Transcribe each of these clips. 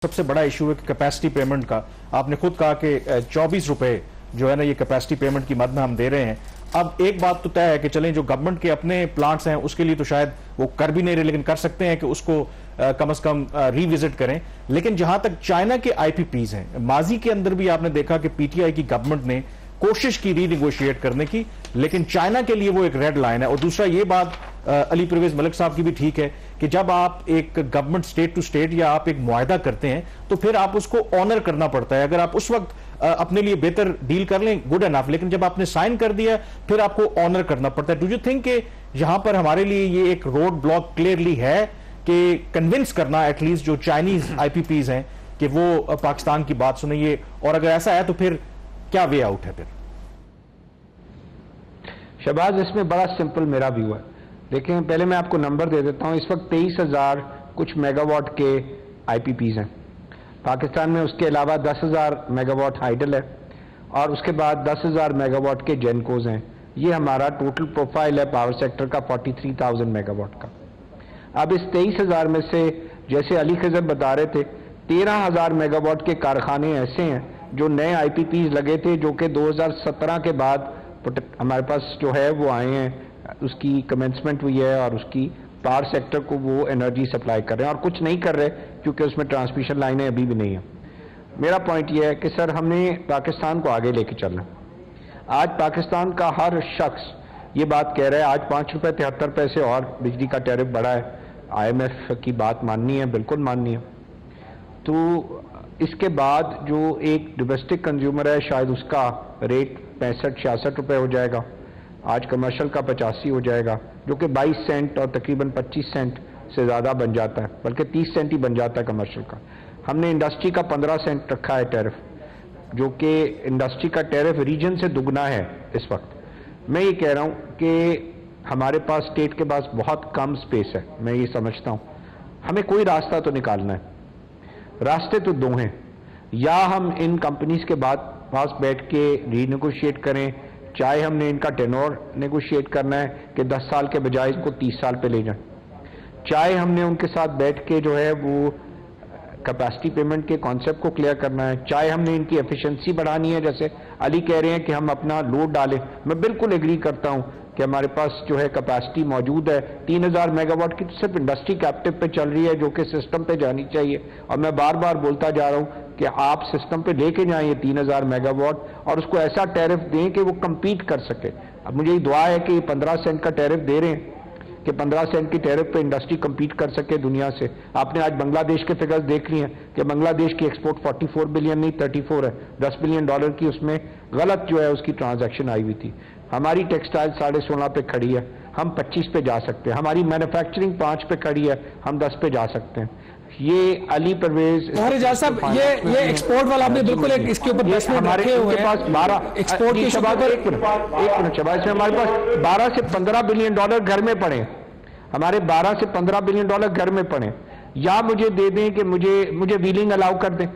सबसे बड़ा इशू है कि कैपेसिटी पेमेंट का। आपने खुद कहा कि 24 रुपए जो है ना ये कैपेसिटी पेमेंट की मद में हम दे रहे हैं। अब एक बात तो तय है कि चलें जो गवर्नमेंट के अपने प्लांट्स हैं उसके लिए तो शायद वो कर भी नहीं रहे, लेकिन कर सकते हैं कि उसको कम से कम रिविजिट करें। लेकिन जहां तक चाइना के आईपीपीज हैं, माजी के अंदर भी आपने देखा कि पीटीआई की गवर्नमेंट ने कोशिश की रीनिगोशिएट करने की, लेकिन चाइना के लिए वो एक रेड लाइन है। और दूसरा ये बात अली परवेज मलिक साहब की भी ठीक है कि जब आप एक गवर्नमेंट स्टेट टू स्टेट या आप एक मुआहदा करते हैं तो फिर आप उसको ऑनर करना पड़ता है। अगर आप उस वक्त अपने लिए बेहतर डील कर लें, गुड एनफ, लेकिन जब आपने साइन कर दिया फिर आपको ऑनर करना पड़ता है। डू यू थिंक कि यहां पर हमारे लिए ये एक रोड ब्लॉक क्लियरली है कि कन्विंस करना एटलीस्ट जो चाइनीज आईपीपीज हैं कि वो पाकिस्तान की बात सुनेंगे, और अगर ऐसा है तो फिर क्या वे आउट है? फिर शहबाज, इसमें बड़ा सिंपल मेरा व्यू है। देखें, पहले मैं आपको नंबर दे देता हूं। इस वक्त 23,000 कुछ मेगावाट के आईपीपीज हैं पाकिस्तान में। उसके अलावा 10,000 मेगावाट हाइडल है और उसके बाद 10,000 मेगावाट के जेनकोज हैं। ये हमारा टोटल प्रोफाइल है पावर सेक्टर का 43,000 मेगावाट का। अब इस 23,000 में से जैसे अली खजर बता रहे थे, 13,000 मेगावाट के कारखाने ऐसे हैं जो नए आईपीपीज लगे थे, जो कि 2017 के बाद हमारे पास जो है वो आए हैं, उसकी कमेंसमेंट हुई है और उसकी पावर सेक्टर को वो एनर्जी सप्लाई कर रहे हैं, और कुछ नहीं कर रहे क्योंकि उसमें ट्रांसमिशन लाइनें अभी भी नहीं है। मेरा पॉइंट ये है कि सर हमने पाकिस्तान को आगे लेके चलना। आज पाकिस्तान का हर शख्स ये बात कह रहा है, आज 5 रुपये 73 पैसे और बिजली का टैरिफ बढ़ा है। IMF की बात माननी है, बिल्कुल माननी है। तो इसके बाद जो एक डोमेस्टिक कंज्यूमर है शायद उसका रेट 65-66 रुपये हो जाएगा, आज कमर्शियल का 85 हो जाएगा, जो कि 22 सेंट और तकरीबन 25 सेंट से ज़्यादा बन जाता है, बल्कि 30 सेंट ही बन जाता है कमर्शियल का। हमने इंडस्ट्री का 15 सेंट रखा है टैरिफ, जो कि इंडस्ट्री का टैरिफ रीजन से दुगना है इस वक्त। मैं ये कह रहा हूँ कि हमारे पास स्टेट के पास बहुत कम स्पेस है। मैं ये समझता हूँ हमें कोई रास्ता तो निकालना है। रास्ते तो दो हैं, या हम इन कंपनीज के पास बैठ के रीनेगोशिएट करें, चाहे हमने इनका टेनोर नेगोशिएट करना है कि 10 साल के बजाय इसको 30 साल पे ले जाएं, चाहे हमने उनके साथ बैठ के जो है वो कैपेसिटी पेमेंट के कॉन्सेप्ट को क्लियर करना है, चाहे हमने इनकी एफिशिएंसी बढ़ानी है। जैसे अली कह रहे हैं कि हम अपना लोड डालें, मैं बिल्कुल एग्री करता हूं कि हमारे पास जो है कैपेसिटी मौजूद है 3,000 मेगावाट की, तो सिर्फ इंडस्ट्री कैप्टिव पे चल रही है, जो कि सिस्टम पे जानी चाहिए। और मैं बार बार बोलता जा रहा हूं कि आप सिस्टम पे लेके जाएं ये 3,000 मेगावाट और उसको ऐसा टैरिफ दें कि वो कंपीट कर सके। अब मुझे ये दुआ है कि 15 सेंट का टैरिफ दे रहे हैं कि 15 सेंट की टैरिफ पे इंडस्ट्री कंपीट कर सके दुनिया से। आपने आज बांग्लादेश के फिगर्स देख लिए हैं कि बांग्लादेश की एक्सपोर्ट 44 बिलियन नहीं 34 है, $10 बिलियन की उसमें गलत जो है उसकी ट्रांजैक्शन आई हुई थी। हमारी टेक्सटाइल 16.5 पे खड़ी है, हम 25 पे जा सकते हैं। हमारी मैन्युफैक्चरिंग 5 पे खड़ी है, हम 10 पे जा सकते हैं। ये अली परवेज साहब ये एक्सपोर्ट वाला आपने बिल्कुल एक इसके ऊपर हमारे पास 12 एक्सपोर्ट की एक मिनट शबाज, हमारे पास 12 से 15 बिलियन डॉलर घर में पड़े, हमारे 12 से 15 बिलियन डॉलर घर में पड़े। या मुझे दे दें कि मुझे व्हीलिंग अलाउ कर दें,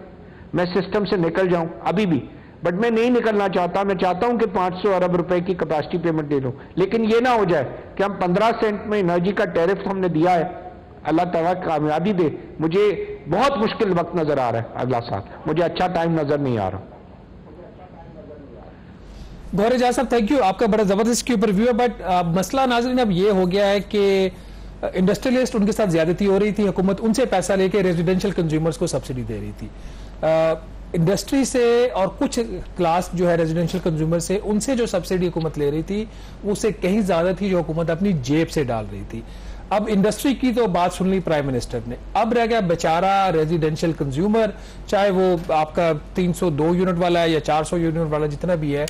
मैं सिस्टम से निकल जाऊं अभी भी, बट मैं नहीं निकलना चाहता। मैं चाहता हूं कि 500 अरब रुपए की कैपेसिटी पेमेंट दे दूं, लेकिन ये ना हो जाए कि हम 15 सेंट में एनर्जी का टैरिफ हमने दिया है, अल्लाह ताला कामयाबी दे। मुझे बहुत मुश्किल वक्त नजर आ रहा है अगला साल, मुझे अच्छा टाइम नजर नहीं आ रहा। गौहर एजाज साहब, थैंक यू, आपका बड़ा जबरदस्त के ऊपर व्यू है। बट मसला नाज़रीन अब ये हो गया है कि इंडस्ट्रियलिस्ट उनके साथ ज्यादती हो रही थी, हुकूमत उनसे पैसा लेके रेजिडेंशियल कंज्यूमर्स को सब्सिडी दे रही थी। इंडस्ट्री से और कुछ क्लास जो है रेजिडेंशियल कंज्यूमर से, उनसे जो सब्सिडी हुकूमत ले रही थी उससे कहीं ज्यादा थी जो हुकूमत अपनी जेब से डाल रही थी। अब इंडस्ट्री की तो बात सुन ली प्राइम मिनिस्टर ने, अब रह गया बेचारा रेजिडेंशियल कंज्यूमर, चाहे वो आपका 302 यूनिट वाला है या 400 यूनिट वाला जितना भी है,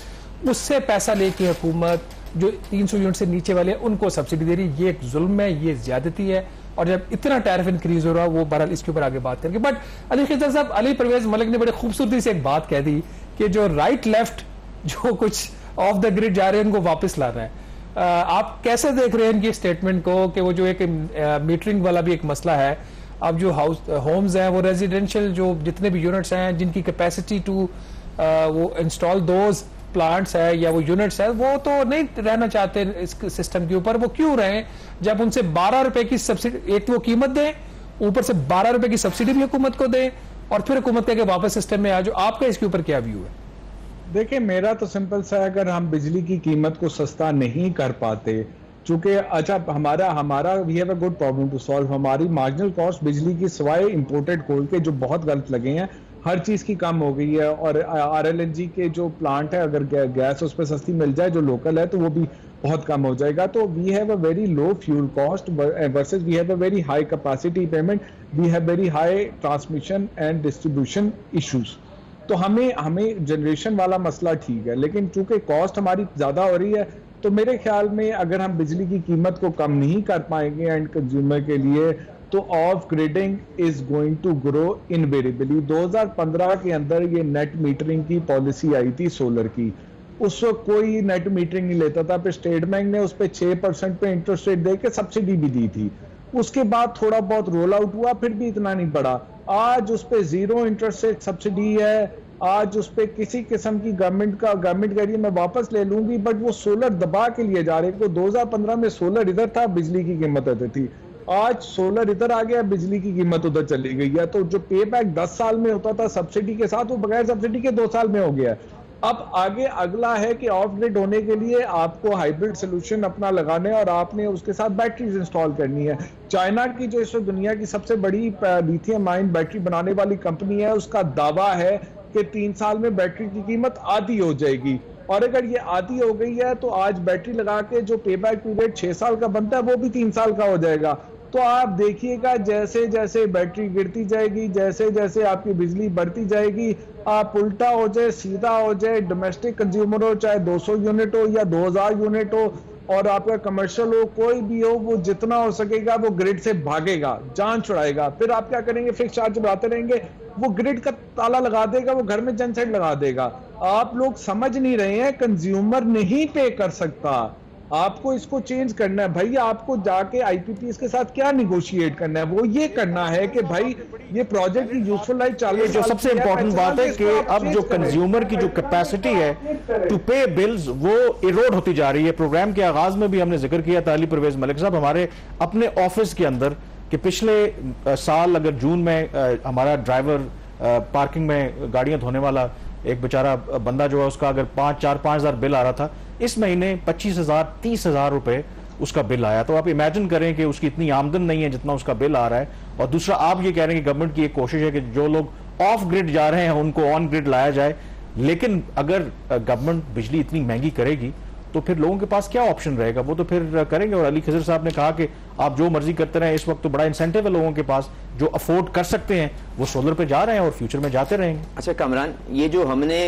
उससे पैसा लेके हुकूमत जो 300 यूनिट से नीचे वाले हैं उनको सब्सिडी दे रही है। ये एक जुल्म है, ये ज्यादती है। और जब इतना टैरिफ इंक्रीज हो रहा है, वो बहरहाल इसके ऊपर आगे बात करेंगे। बट अली खजर साहब, अली परवेज मलिक ने बड़ी खूबसूरती से एक बात कह दी कि जो राइट लेफ्ट जो कुछ ऑफ द ग्रिड जा रहे हैं उनको वापस लाना है। आप कैसे देख रहे हैं इनकी स्टेटमेंट को कि वो जो एक मीटरिंग वाला भी एक मसला है, अब जो होम्स हैं वो रेजिडेंशियल जो जितने भी यूनिट्स हैं जिनकी कैपेसिटी टू वो इंस्टॉल दोज प्लांट्स है या वो यूनिट्स है, वो तो नहीं रहना चाहते इस सिस्टम के ऊपर। वो क्यों रहे जब उनसे 12 रुपए की सब्सिडी, एक वो कीमत दें, ऊपर से 12 रुपए की सब्सिडी भी हुकूमत को दें, और फिर हुकूमत कहे कि वापस सिस्टम में आ जाओ, आपका इसके ऊपर क्या व्यू है? देखिए, मेरा तो सिंपल सा है, अगर हम बिजली की कीमत को सस्ता नहीं कर पाते, चूंकि अच्छा हमारा we have a good problem to solve, हमारी मार्जिनल कॉस्ट बिजली की सिवाय इंपोर्टेड कोल के जो बहुत गलत लगे हैं, हर चीज की कम हो गई है। और RLNG के जो प्लांट है, अगर गैस उस पर सस्ती मिल जाए जो लोकल है, तो वो भी बहुत कम हो जाएगा। तो we have a very low fuel cost versus we have a very high capacity payment, we have very high transmission and distribution issues. तो हमें जनरेशन वाला मसला ठीक है, लेकिन चूंकि कॉस्ट हमारी ज्यादा हो रही है, तो मेरे ख्याल में अगर हम बिजली की कीमत को कम नहीं कर पाएंगे एंड कंज्यूमर के लिए, तो off gridding is going to grow invariably. 2015 के अंदर ये नेट मीटरिंग की पॉलिसी आई थी सोलर की, उस वक्त कोई नेट मीटरिंग नहीं लेता था, फिर स्टेट बैंक ने उस पर 6% पे इंटरेस्ट रेट देके सब्सिडी भी दी थी। उसके बाद थोड़ा बहुत रोल आउट हुआ, फिर भी इतना नहीं बढ़ा। आज उस पर 0 इंटरेस्ट रेट सब्सिडी है, आज उस पर किसी किस्म की गवर्नमेंट कह रही है मैं वापस ले लूंगी, बट वो सोलर दबा के लिए जा रहे हैं। 2015 में सोलर इधर था, बिजली की कीमत इधर थी, आज सोलर इधर आ गया, बिजली की कीमत उधर चली गई है। तो जो पे बैक 10 साल में होता था सब्सिडी के साथ, वो बगैर सब्सिडी के 2 साल में हो गया। अब आगे अगला है कि ऑफ ग्रिड होने के लिए आपको हाइब्रिड सोल्यूशन अपना लगाने और आपने उसके साथ बैटरीज इंस्टॉल करनी है। चाइना की जो इस दुनिया की सबसे बड़ी लिथियम आयन बैटरी बनाने वाली कंपनी है, उसका दावा है कि 3 साल में बैटरी की कीमत आधी हो जाएगी। और अगर ये आधी हो गई है, तो आज बैटरी लगा के जो पे बैक पीरियड 6 साल का बनता है, वो भी 3 साल का हो जाएगा। तो आप देखिएगा, जैसे जैसे बैटरी गिरती जाएगी, जैसे जैसे आपकी बिजली बढ़ती जाएगी, आप उल्टा हो जाए सीधा हो जाए, डोमेस्टिक कंज्यूमर हो, चाहे 200 यूनिट हो या 2000 यूनिट हो, और आपका कमर्शियल हो, कोई भी हो, वो जितना हो सकेगा वो ग्रिड से भागेगा, जान छुड़ाएगा। फिर आप क्या करेंगे? फिक्स चार्ज बढ़ाते रहेंगे, वो ग्रिड का ताला लगा देगा, वो घर में जनसेट लगा देगा। आप लोग समझ नहीं रहे हैं, कंज्यूमर नहीं पे कर सकता, आपको इसको चेंज करना है। भाई आपको जाके IPPs के साथ क्या निगोशिएट करना है? वो ये करना है कि भाई ये प्रोजेक्ट की यूजफुल लाइफ 40 जो सबसे इंपॉर्टेंट बात है कि अब जो कंज्यूमर की जो कैपेसिटी है टू पे बिल्स, वो इरोड होती जा रही है। प्रोग्राम के आगाज में भी हमने जिक्र किया था, अली परवेज मलिक साहब हमारे अपने ऑफिस के अंदर, कि पिछले साल अगर जून में हमारा ड्राइवर पार्किंग में गाड़ियां धोने वाला एक बेचारा बंदा जो है, उसका अगर 4-5 हज़ार बिल आ रहा था, इस महीने 25,000-30,000 रुपए उसका बिल आया। तो आप इमेजिन करें कि उसकी इतनी आमदन नहीं है जितना उसका बिल आ रहा है। और दूसरा, आप ये कह रहे हैं कि गवर्नमेंट की एक कोशिश है कि जो लोग ऑफ ग्रिड जा रहे हैं उनको ऑन ग्रिड लाया जाए, लेकिन अगर गवर्नमेंट बिजली इतनी महंगी करेगी तो फिर लोगों के पास क्या ऑप्शन रहेगा? वो तो फिर करेंगे। और अली खिजर साहब ने कहा कि आप जो मर्जी करते रहें, इस वक्त तो बड़ा इंसेंटिव है लोगों के पास, जो अफोर्ड कर सकते हैं वो सोलर पे जा रहे हैं और फ्यूचर में जाते रहेंगे। अच्छा कामरान, ये जो हमने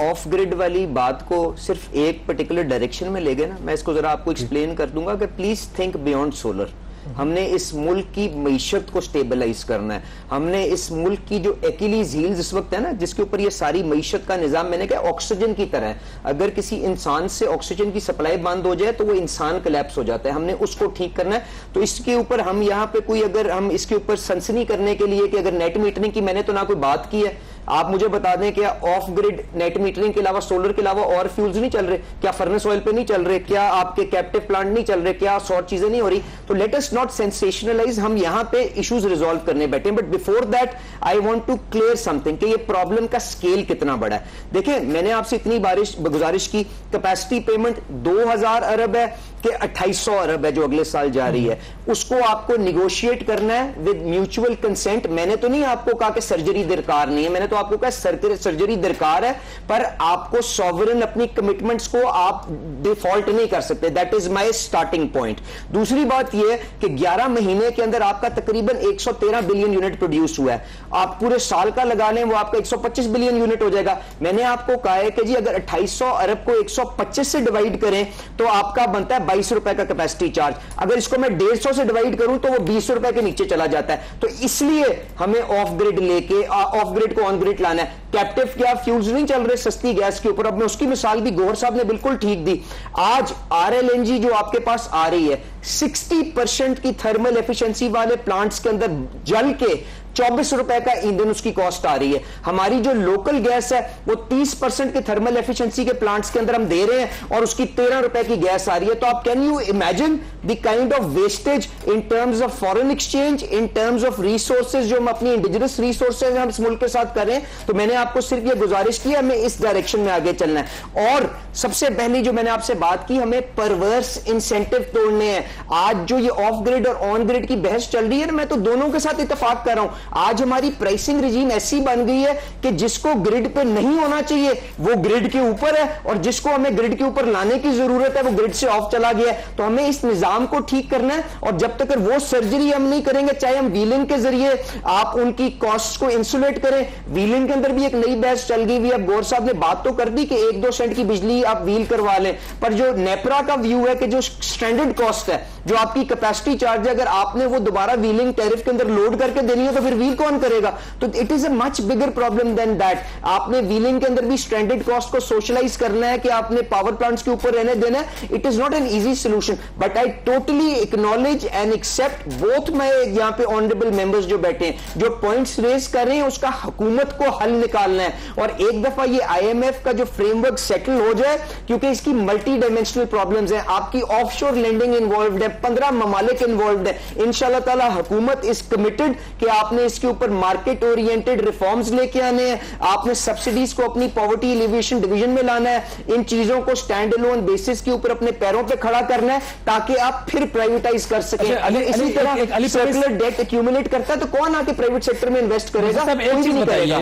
ऑफ ग्रिड वाली बात को सिर्फ एक पर्टिकुलर डायरेक्शन में ले गए ना, मैं इसको जरा आपको एक्सप्लेन कर दूंगा कि प्लीज थिंक बियॉन्ड सोलर। हमने इस मुल्क की मईशत को स्टेबलाइज करना है। हमने इस मुल्क की जो एक्यूलीज हील्स इस वक्त है ना, जिसके ऊपर ये सारी मईशत का निजाम, मैंने कहा ऑक्सीजन की तरह है। अगर किसी इंसान से ऑक्सीजन की सप्लाई बंद हो जाए तो वो इंसान कोलैप्स हो जाता है। हमने उसको ठीक करना है। तो इसके ऊपर हम यहाँ पे कोई, अगर हम इसके ऊपर सनसनी करने के लिए कि अगर नेट मीटरिंग की मैंने तो ना कोई बात की है, आप मुझे बता दें कि ऑफ ग्रिड नेट मीटरिंग के अलावा, सोलर के अलावा और फ्यूल्स नहीं चल रहे क्या? फर्नेस ऑयल पे नहीं चल रहे क्या? आपके कैप्टिव प्लांट नहीं चल रहे क्या? और चीजें नहीं हो रही? तो लेट अस नॉट सेंसेशनलाइज, हम यहां पे इश्यूज रिजॉल्व करने बैठे। But before that I want to clear something कि ये प्रॉब्लम का स्केल कितना बड़ा है। देखिए, मैंने आपसे इतनी गुजारिश की, कैपेसिटी पेमेंट 2000 अरब है कि 2800 अरब है जो अगले साल जा रही है, उसको आपको निगोशिएट करना है विद म्यूचुअल कंसेंट। मैंने तो नहीं आपको कहा कि सर्जरी दरकार नहीं है, मैंने तो आपको कहा सर्जरी दरकार है, पर आपको सॉवरेन अपनी कमिटमेंट्स को आप डिफॉल्ट नहीं कर सकते। That is my starting point. दूसरी बात यह कि 11 महीने के अंदर आपका तकरीबन 113 बिलियन यूनिट प्रोड्यूस हुआ है। आप पूरे साल का लगा लें, वो आपका 125 बिलियन यूनिट हो जाएगा। मैंने आपको कहा है कि जी अगर 2800 अरब को 125 से डिवाइड करें तो आपका बनता है 22 रुपए का कैपेसिटी चार्ज। अगर इसको मैं 150 से डिवाइड करूं तो वो 20 रुपए के नीचे चला जाता है। तो इसलिए हमें ऑफ ग्रिड लेके ऑफ ग्रिड को ऑन ग्रिड लाना है। कैप्टिव क्या फ्यूल्स नहीं चल रहे सस्ती गैस के ऊपर? अब मैं उसकी मिसाल भी गौहर साहब ने बिल्कुल ठीक दी। आज RLNG जो आपके पास आ रही है, 60% की थर्मल एफिशिएंसी वाले प्लांट्स के अंदर जल के 24 रुपए का ईंधन उसकी कॉस्ट आ रही है। हमारी जो लोकल गैस है वो 30% के थर्मल एफिशिएंसी के प्लांट्स के अंदर हम दे रहे हैं और उसकी 13 रुपए की गैस आ रही है। तो आप can you imagine the kind of wastage in terms of foreign exchange, in terms of resources जो हम अपनी इंडिजिनस रिसोर्सेज हम इस मुल्क के साथ कर रहे हैं। तो मैंने आपको सिर्फ ये गुजारिश की, हमें इस डायरेक्शन में आगे चलना है। और सबसे पहली जो मैंने आपसे बात की, हमें परवर्स इंसेंटिव तोड़ने हैं। आज जो ये ऑफ ग्रिड और ऑन ग्रिड की बहस चल रही है ना, मैं तो दोनों के साथ इत्तेफाक कर रहा हूं। आज हमारी प्राइसिंग रिजीम ऐसी बन गई है कि जिसको ग्रिड पे नहीं होना चाहिए वो ग्रिड के ऊपर है, और जिसको हमें ग्रिड के ऊपर लाने की जरूरत है वो ग्रिड से ऑफ चला गया है। तो हमें इस निजाम को ठीक करना है, और जब तक वो सर्जरी हम नहीं करेंगे, चाहे हम व्हीलिंग के जरिए आप उनकी कॉस्ट को इंसुलेट करें। व्हीलिंग के अंदर भी एक नई बहस चल गई हुई है। गौर साहब ने बात तो कर दी कि 1-2 सेंट की बिजली आप व्हील करवा लें, पर जो नेपरा का व्यू है कि जो स्टैंडर्ड कॉस्ट है, जो आपकी कैपेसिटी चार्ज है, अगर आपने वो दोबारा व्हीलिंग टैरिफ के अंदर लोड करके देनी है तो फिर व्हील कौन करेगा? तो it is a much bigger problem than that. आपने व्हीलिंग के अंदर भी स्टैंडर्ड कॉस्ट को सोशलाइज करना है कि आपने पावर प्लांट्स के ऊपर रहने देना है। It is not an easy solution, but I totally acknowledge and accept both my यहाँ पे ऑनरेबल मेंबर्स जो बैठे हैं, जो पॉइंट्स रेज कर रहे हैं, उसका हुकूमत को हल निकालना है। और एक दफा ये IMF का जो फ्रेमवर्क सेटल हो जाए, क्योंकि इसकी मल्टी डायमेंशनल प्रॉब्लम्स हैं, आपकी ऑफशोर लेंडिंग इन्वॉल्व्ड है, 15 ममालिक इन्वॉल्व्ड है। इंशाल्लाह ताला हुकूमत इज कमिटेड कि आपने इसके ऊपर मार्केट ओरिएंटेड रिफॉर्म्स लेके आने हैं, आपने सब्सिडीज को अपनी पॉवर्टी एलिवेशन डिवीजन में लाना है, इन चीजों को स्टैंड अलोन बेसिस के ऊपर अपने पैरों पे खड़ा करना है ताकि आप फिर प्राइवेटाइज कर सकें। इसी तरह सर्कुलर डेट एक्यूमुलेट करता है तो कौन आके प्राइवेट सेक्टर में इन्वेस्ट करेगा?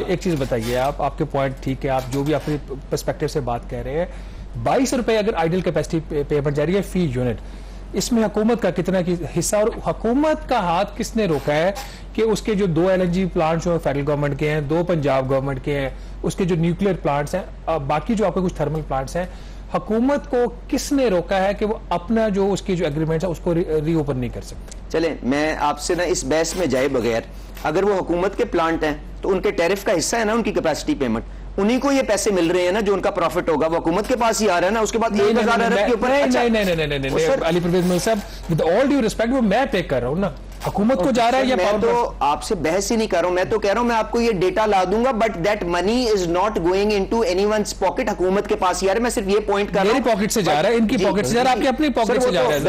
एक चीज बताइए, आपके पॉइंट ठीक है, आप जो भी अपने पर्सपेक्टिव से बात कह रहे हैं, 22 रुपए अगर आइडल कैपेसिटी पेमेंट जा रही है फी यूनिट, इसमें हुकूमत का कितना की हिस्सा, और हुकूमत का हाथ किसने रोका है कि उसके जो 2 LNG प्लांट्स जो फेडरल गवर्नमेंट के हैं, 2 पंजाब गवर्नमेंट के हैं, उसके जो न्यूक्लियर प्लांट्स हैं, बाकी जो आपके कुछ थर्मल प्लांट्स हैं, हुकूमत को किसने रोका है कि वो अपना जो उसकी जो एग्रीमेंट है उसको रीओपन नहीं कर सकते? चले मैं आपसे ना इस बहस में जाए बगैर, अगर वो हुकूमत के प्लांट हैं तो उनके टैरिफ का हिस्सा है ना उनकी कैपेसिटी पेमेंट, उन्हीं को ये पैसे मिल रहे हैं ना, जो उनका प्रॉफिट होगा वो हुकूमत के पास ही आ रहा है ना। उसके बाद 1000 अरब के ऊपर नहीं, अली परवेज मिल साहब, विद ऑल ड्यू रिस्पेक्ट, वो मैं पे कर रहा हूं ना, हुकूमत को जा रहा है या मैं तो आपसे बहस ही नहीं कर रहा हूं, मैं तो कह रहा हूं मैं आपको ये डेटा ला दूंगा, but that money is not going into anyone's pocket, हुकूमत के पास ही आ रहा है। मैं सिर्फ ये पॉइंट कर रहा हूं, मेरी पॉकेट से जा रहा है, इनकी पॉकेट से जा रहा है, आपकी अपनी पॉकेट से जा रहा है।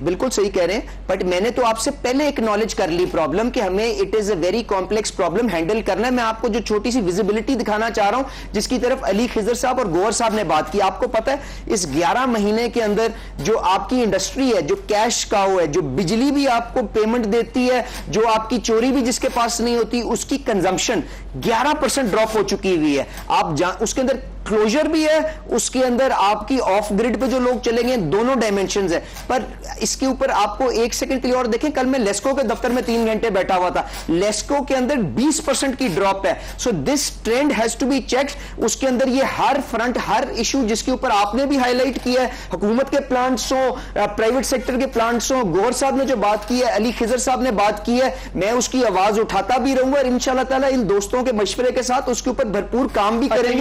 बिल्कुल सही कह रहे हैं, बट मैंने तो आपसे पहले एक्नॉलेज कर ली प्रॉब्लम कि हमें it is a very complex problem handle करना है। मैं आपको जो छोटी सी विजिबिलिटी दिखाना चाह रहा हूं, जिसकी तरफ अली खिजर साहब और गौहर साहब ने बात की। आपको पता है इस 11 महीने के अंदर जो आपकी इंडस्ट्री है, जो कैश काउ है, जो बिजली भी आपको पेमेंट देती है, जो आपकी चोरी भी जिसके पास नहीं होती, उसकी कंजम्पशन 11% ड्रॉप हो चुकी हुई है। आप उसके अंदर क्लोजर भी है, उसके अंदर आपकी ऑफ ग्रिड पे जो लोग चलेंगे, दोनों डायमेंशंस है। पर इसके ऊपर आपको एक सेकंड के लिए और देखें, कल मैं लेस्को के दफ्तर में 3 घंटे बैठा हुआ था, लेस्को के अंदर 20% की ड्रॉप है। So this trend has to be checked. उसके अंदर ये हर फ्रंट, हर इशू जिसके ऊपर आपने भी हाईलाइट किया है, हुकूमत के प्लांट्स हो, प्राइवेट सेक्टर के प्लांट्स हो, गौहर साहब ने जो बात की है, अली खिजर साहब ने बात की है, मैं उसकी आवाज उठाता भी रहूंगा और इंशाल्लाह ताला इन दोस्तों के मशवरे के साथ उसके ऊपर भरपूर काम भी करेंगे।